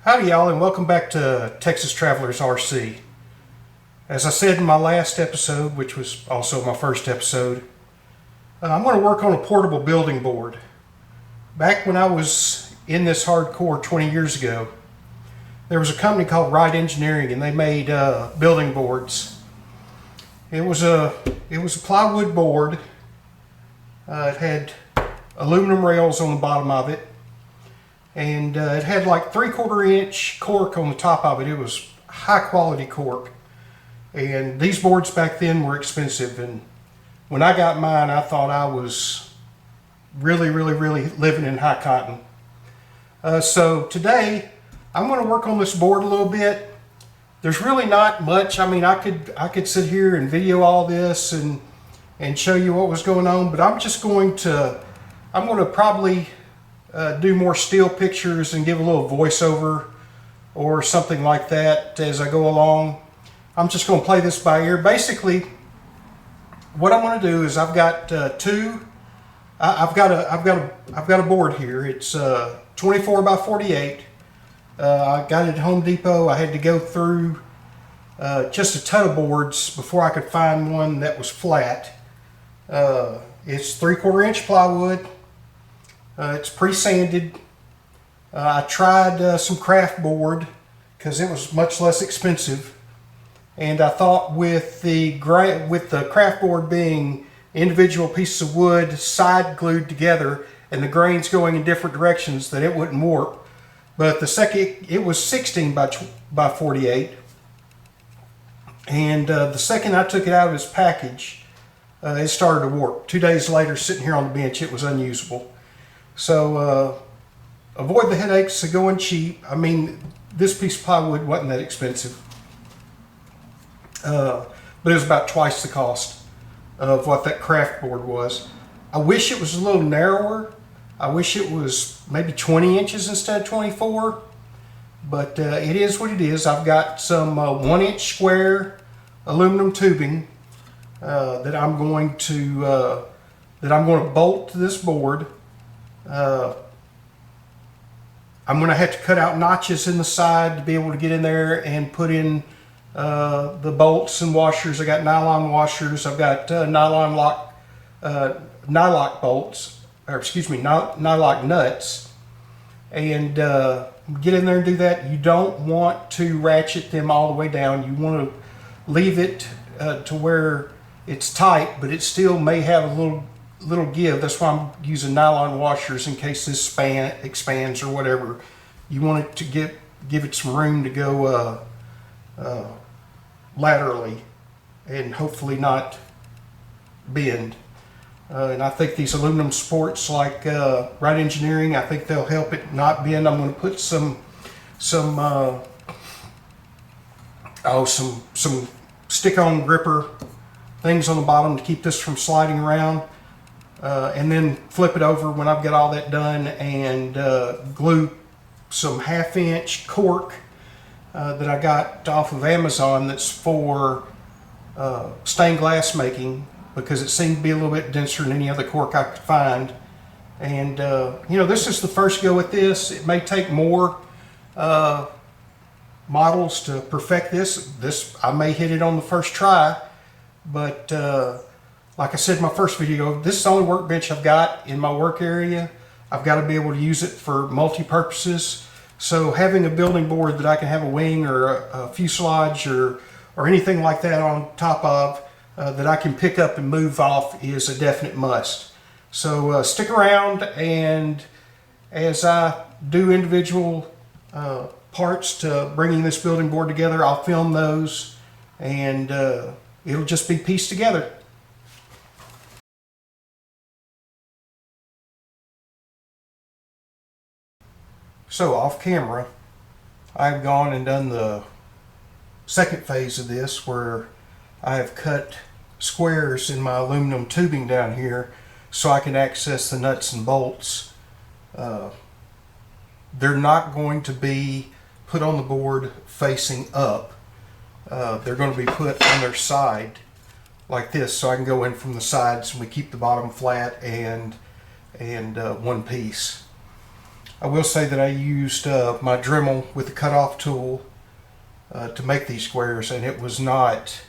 Howdy y'all, and welcome back to Texas Travelers RC. As I said in my last episode, which was also my first episode, I'm going to work on a portable building board. Back when I was in this hardcore 20 years ago, there was a company called Wright Engineering, and they made building boards. It was a plywood board. It had aluminum rails on the bottom of it. And it had like 3/4 inch cork on the top of it. It was high quality cork. And these boards back then were expensive. And when I got mine, I thought I was really living in high cotton. So today, I'm going to work on this board a little bit. There's really not much. I mean, I could sit here and video all this and show you what was going on, but I'm going to probably do more still pictures and give a little voiceover or something like that as I go along. I'm just going to play this by ear. Basically, what I'm going to do is I've got I've got a board here. It's 24 by 48. I got it at Home Depot. I had to go through just a ton of boards before I could find one that was flat. It's 3/4 inch plywood. It's pre-sanded. I tried some craft board because it was much less expensive, and I thought with the craft board being individual pieces of wood side glued together and the grains going in different directions that it wouldn't warp. But it was 16 by 48, and the second I took it out of its package, it started to warp. 2 days later, sitting here on the bench, it was unusable. So avoid the headaches of going cheap. I mean, this piece of plywood wasn't that expensive, but it was about twice the cost of what that craft board was. I wish it was a little narrower. I wish it was maybe 20 inches instead of 24, but it is what it is. I've got some 1 inch square aluminum tubing that I'm going to bolt to this board. I'm going to have to cut out notches in the side to be able to get in there and put in the bolts and washers. I got nylon washers. I've got nylock bolts, or excuse me, nylock nuts, and get in there and do that. You don't want to ratchet them all the way down. You want to leave it to where it's tight, but it still may have a little give. That's why I'm using nylon washers in case this expands or whatever. You want it to give it some room to go laterally and hopefully not bend. And I think these aluminum supports like Wright Engineering, I think they'll help it not bend. I'm going to put some stick-on gripper things on the bottom to keep this from sliding around. And then flip it over when I've got all that done, and glue some 1/2 inch cork that I got off of Amazon that's for stained glass making, because it seemed to be a little bit denser than any other cork I could find. And you know, this is the first go at this. It may take more models to perfect this. I may hit it on the first try, but like I said in my first video, this is the only workbench I've got in my work area. I've got to be able to use it for multi-purposes. So having a building board that I can have a wing or a fuselage or anything like that on top of that I can pick up and move off is a definite must. So stick around, and as I do individual parts to bringing this building board together, I'll film those, and it'll just be pieced together. So off camera, I've gone and done the second phase of this, where I have cut squares in my aluminum tubing down here so I can access the nuts and bolts. They're not going to be put on the board facing up. They're going to be put on their side like this, so I can go in from the sides and we keep the bottom flat and one piece. I will say that I used my Dremel with the cutoff tool to make these squares, and it was not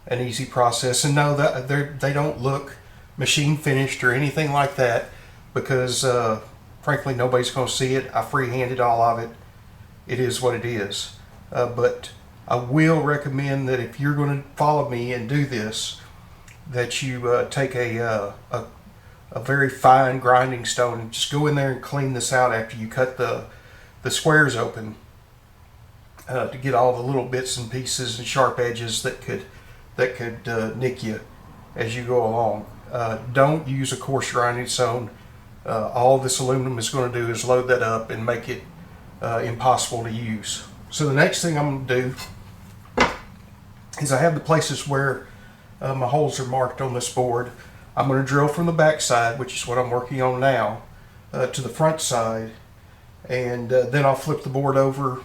an easy process. And no, they don't look machine finished or anything like that, because frankly nobody's going to see it. I freehanded all of it. It is what it is. But I will recommend that if you're going to follow me and do this, that you take a very fine grinding stone and just go in there and clean this out after you cut the squares open, to get all the little bits and pieces and sharp edges that could nick you as you go along. Don't use a coarse grinding stone. All this aluminum is going to do is load that up and make it impossible to use. So the next thing I'm going to do is, I have the places where my holes are marked on this board. I'm going to drill from the back side, which is what I'm working on now, to the front side, and then I'll flip the board over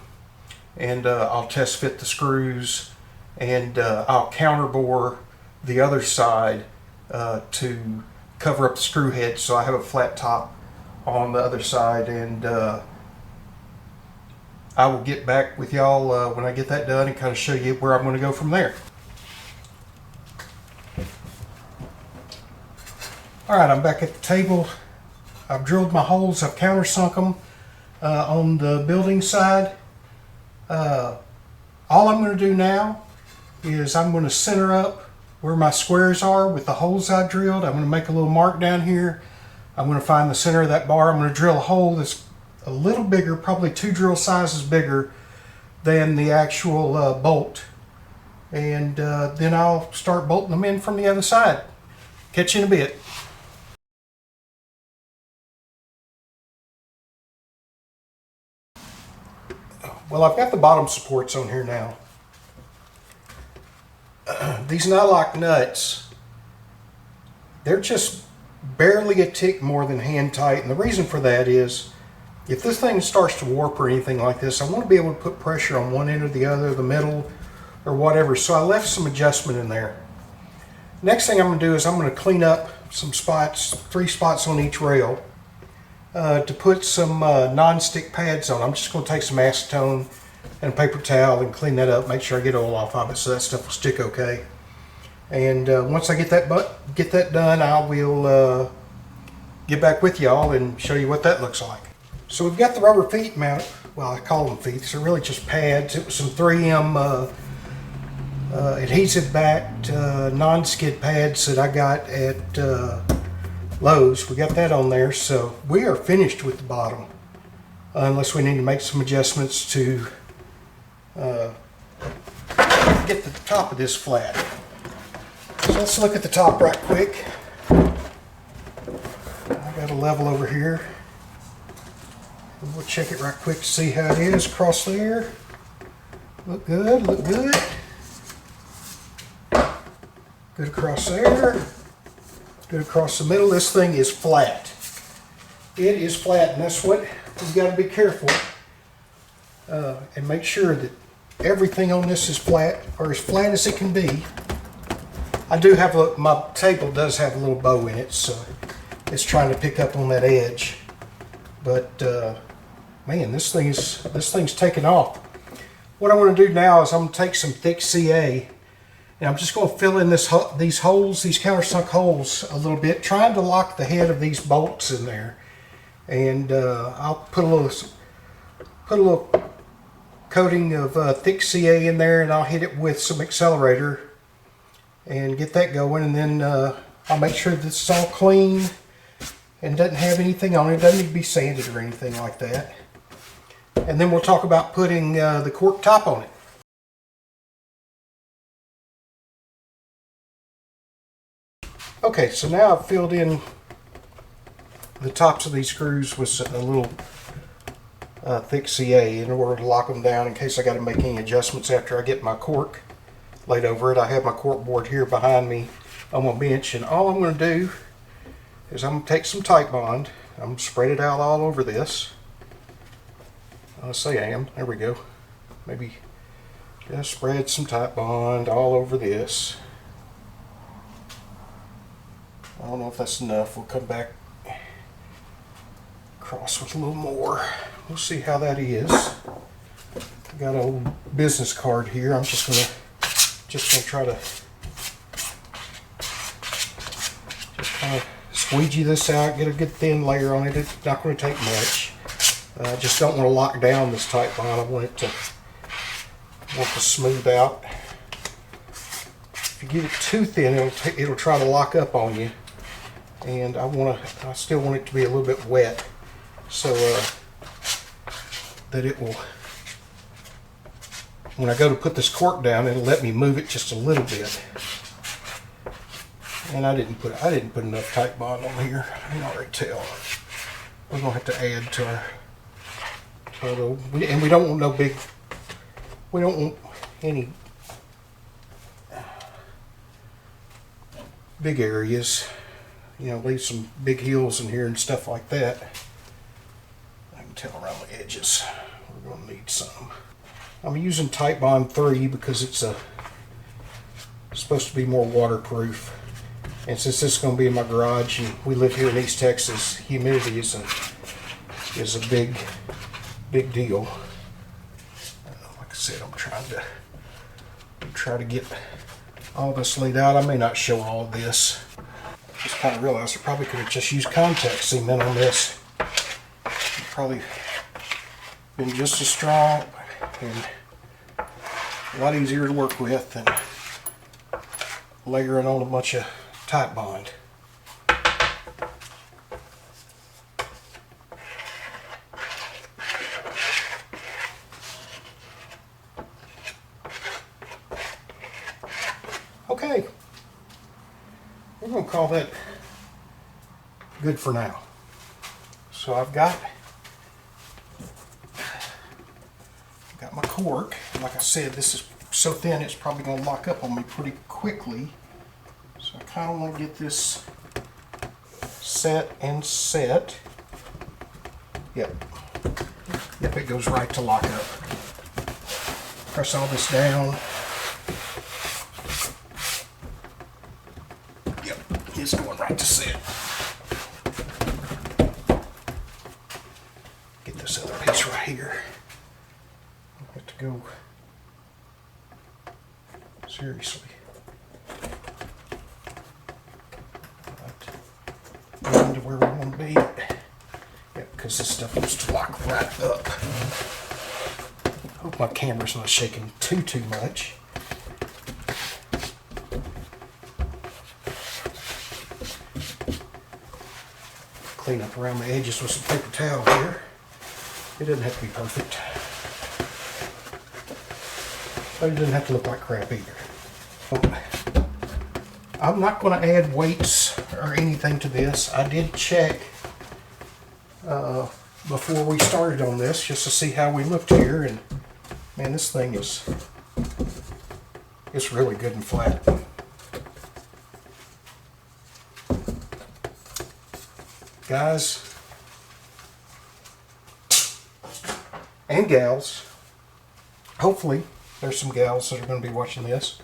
and I'll test fit the screws, and I'll counter bore the other side to cover up the screw head, so I have a flat top on the other side. And I will get back with y'all when I get that done and kind of show you where I'm going to go from there. Alright, I'm back at the table. I've drilled my holes, I've countersunk them on the building side. All I'm going to do now is I'm going to center up where my squares are with the holes I drilled. I'm going to make a little mark down here. I'm going to find the center of that bar. I'm going to drill a hole that's a little bigger, probably 2 drill sizes bigger than the actual bolt. And then I'll start bolting them in from the other side. Catch you in a bit. Well, I've got the bottom supports on here now. These nylock nuts, they're just barely a tick more than hand tight, and the reason for that is, if this thing starts to warp or anything like this, I want to be able to put pressure on one end or the other, the middle, or whatever, so I left some adjustment in there. Next thing I'm going to do is I'm going to clean up some spots, 3 spots on each rail, to put some non-stick pads on. I'm just going to take some acetone and a paper towel and clean that up, make sure I get oil off of it so that stuff will stick okay. And once I get that done, I will get back with y'all and show you what that looks like. So we've got the rubber feet mounted. Well, I call them feet. They're really just pads. It was some 3M adhesive-backed non-skid pads that I got at Lowe's. We got that on there, so we are finished with the bottom, unless we need to make some adjustments to get the top of this flat. So let's look at the top right quick. I got a level over here. We'll check it right quick to see how it is across there. Look good, look good. Good across there. Good across the middle. This thing is flat. It is flat, and that's what we've got to be careful and make sure that everything on this is flat, or as flat as it can be. I do have my table does have a little bow in it, so it's trying to pick up on that edge. But man, this thing's taking off. What I want to do now is I'm going to take some thick CA, and I'm just going to fill in these holes, these countersunk holes a little bit, trying to lock the head of these bolts in there. And I'll put a little coating of thick CA in there, and I'll hit it with some accelerator and get that going. And then I'll make sure this is all clean and doesn't have anything on it. It doesn't need to be sanded or anything like that. And then we'll talk about putting the cork top on it. Okay, so now I've filled in the tops of these screws with a little thick CA in order to lock them down in case I got to make any adjustments after I get my cork laid over it. I have my cork board here behind me on my bench, and all I'm going to do is I'm going to take some Titebond. I'm going to spread it out all over this. Let's say I am. There we go. Maybe just spread some Titebond all over this. I don't know if that's enough. We'll come back Cross with a little more. We'll see how that is. I got an old business card here. I'm just gonna try to just kind of squeegee this out, get a good thin layer on it. It's not going to take much. I just don't want to lock down this tight bond. I want to smooth out. If you get it too thin, it'll try to lock up on you. And I still want it to be a little bit wet, so that it will, when I go to put this cork down, it'll let me move it just a little bit. And I didn't put enough tight bond on here. I can already tell. We're gonna have to add to our and we don't want no big. We don't want any big areas. You know, leave some big hills in here and stuff like that. I can tell around the edges. We're gonna need some. I'm using Ttrc 3 because it's supposed to be more waterproof. And since this is going to be in my garage, and we live here in East Texas, humidity is a big deal. Like I said, I'm trying to get all this laid out. I may not show all of this. Just kind of realized I probably could have just used contact cement on this. It'd probably been just as strong and a lot easier to work with than layering on a bunch of tight bond. Okay, we're going to call that good for now. So I've got my cork. Like I said, this is so thin it's probably going to lock up on me pretty quickly. So I kind of want to get this set and set. Yep, it goes right to lock up. Press all this down. Yep, it's going right to set. Get this other piece right here. I have to go seriously. Into where we want to be. Yeah, because this stuff wants to lock right up. Hope my camera's not shaking too much. Clean up around the edges with some paper towel here. It doesn't have to be perfect. But it doesn't have to look like crap either. I'm not going to add weights or anything to this. I did check before we started on this just to see how we looked here, and man, this thing it's really good and flat. Guys and gals, hopefully there's some gals that are going to be watching this.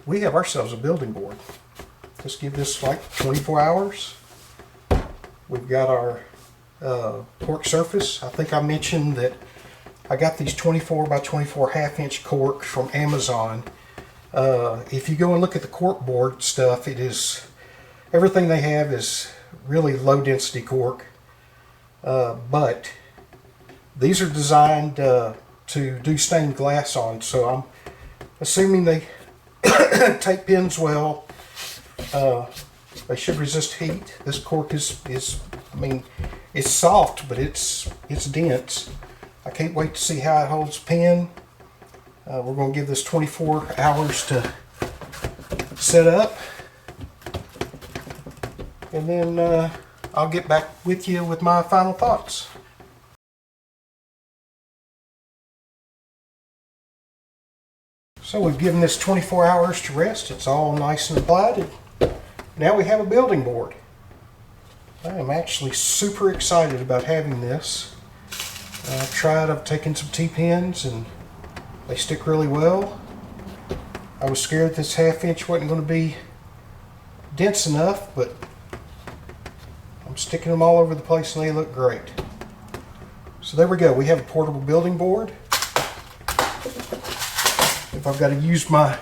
We have ourselves a building board. Just give this like 24 hours. We've got our cork surface. I think I mentioned that I got these 24 by 24 half-inch cork from Amazon. If you go and look at the cork board stuff, everything they have is really low density cork. But these are designed to do stained glass on, so I'm assuming they take pins well. They should resist heat. This cork is I mean, it's soft, but it's dense. I can't wait to see how it holds pen. We're going to give this 24 hours to set up, and then I'll get back with you with my final thoughts. So we've given this 24 hours to rest. It's all nice and applied. Now we have a building board. I am actually super excited about having this. I've taken some T-pins and they stick really well. I was scared this half-inch wasn't going to be dense enough, but I'm sticking them all over the place and they look great. So there we go. We have a portable building board. If I've got to use my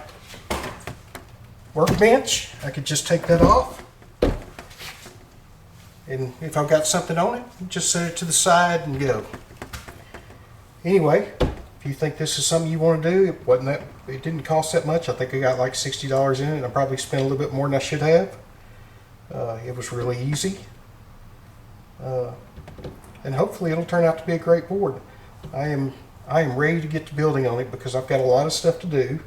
workbench, I could just take that off. And if I've got something on it, just set it to the side and go. Anyway, if you think this is something you want to do, it didn't cost that much. I think I got like $60 in it, and I probably spent a little bit more than I should have. It was really easy. And hopefully it'll turn out to be a great board. I am ready to get to building on it because I've got a lot of stuff to do.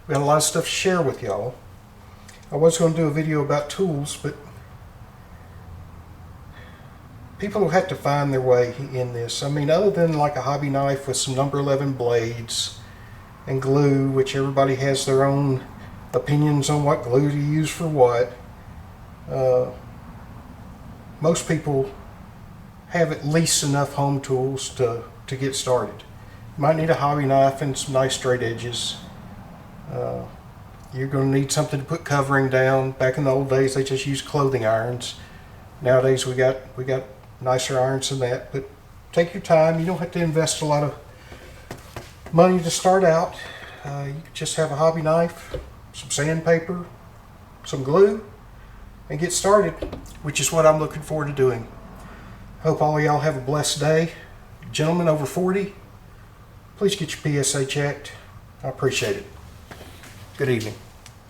We've got a lot of stuff to share with y'all. I was going to do a video about tools, but people will have to find their way in this. I mean, other than like a hobby knife with some number 11 blades and glue, which everybody has their own opinions on what glue to use for what, most people have at least enough home tools to get started. You might need a hobby knife and some nice straight edges. You're going to need something to put covering down. Back in the old days, they just used clothing irons. Nowadays, we got nicer irons than that. But take your time. You don't have to invest a lot of money to start out. You just have a hobby knife, some sandpaper, some glue, and get started, which is what I'm looking forward to doing. Hope all of y'all have a blessed day. Gentlemen over 40, please get your PSA checked. I appreciate it. Good evening.